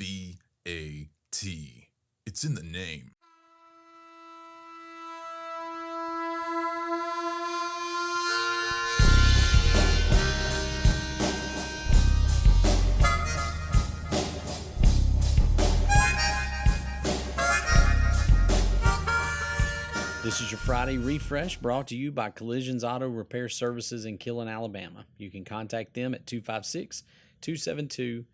B-A-T. It's in the name. This is your Friday Refresh brought to you by Collisions Auto Repair Services in Killen, Alabama. You can contact them at 256-272-2007.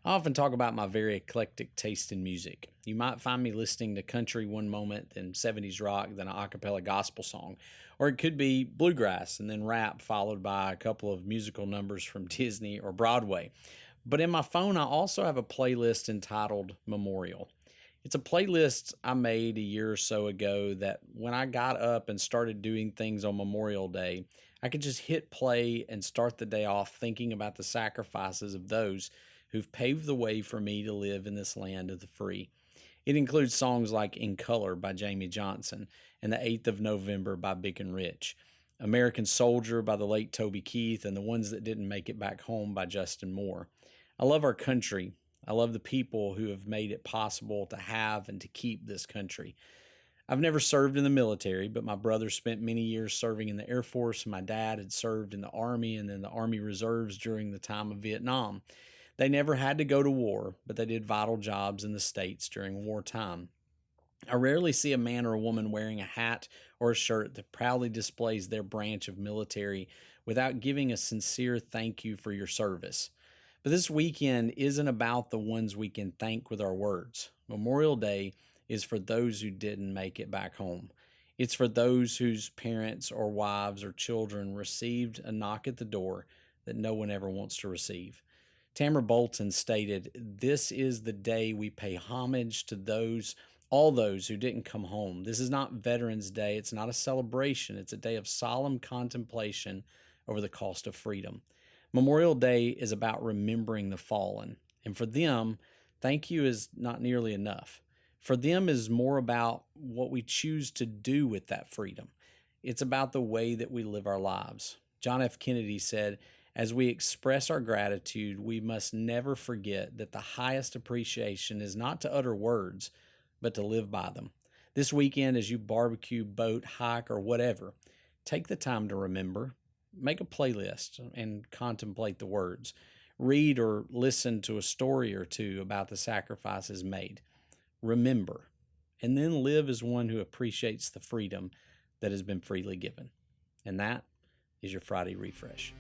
I often talk about my very eclectic taste in music. You might find me listening to country one moment, then 70s rock, then an acapella gospel song. Or it could be bluegrass and then rap followed by a couple of musical numbers from Disney or Broadway. But in my phone, I also have a playlist entitled Memorial. It's a playlist I made a year or so ago that when I got up and started doing things on Memorial Day, I could just hit play and start the day off thinking about the sacrifices of those who've paved the way for me to live in this land of the free. It includes songs like In Color by Jamie Johnson and The 8th of November by Big and Rich, American Soldier by the late Toby Keith, and The Ones That Didn't Make It Back Home by Justin Moore. I love our country. I love the people who have made it possible to have and to keep this country. I've never served in the military, but my brother spent many years serving in the Air Force. My dad had served in the Army and then the Army Reserves during the time of Vietnam. They never had to go to war, but they did vital jobs in the States during wartime. I rarely see a man or a woman wearing a hat or a shirt that proudly displays their branch of military without giving a sincere thank you for your service. But this weekend isn't about the ones we can thank with our words. Memorial Day is for those who didn't make it back home. It's for those whose parents or wives or children received a knock at the door that no one ever wants to receive. Tamara Bolton stated, "This is the day we pay homage to all those who didn't come home. This is not Veterans Day. It's not a celebration. It's a day of solemn contemplation over the cost of freedom." Memorial Day is about remembering the fallen. And for them, thank you is not nearly enough. For them is more about what we choose to do with that freedom. It's about the way that we live our lives. John F. Kennedy said, "As we express our gratitude, we must never forget that the highest appreciation is not to utter words, but to live by them." This weekend, as you barbecue, boat, hike, or whatever, take the time to remember. Make a playlist and contemplate the words. Read or listen to a story or two about the sacrifices made. Remember, and then live as one who appreciates the freedom that has been freely given. And that is your Friday Refresh.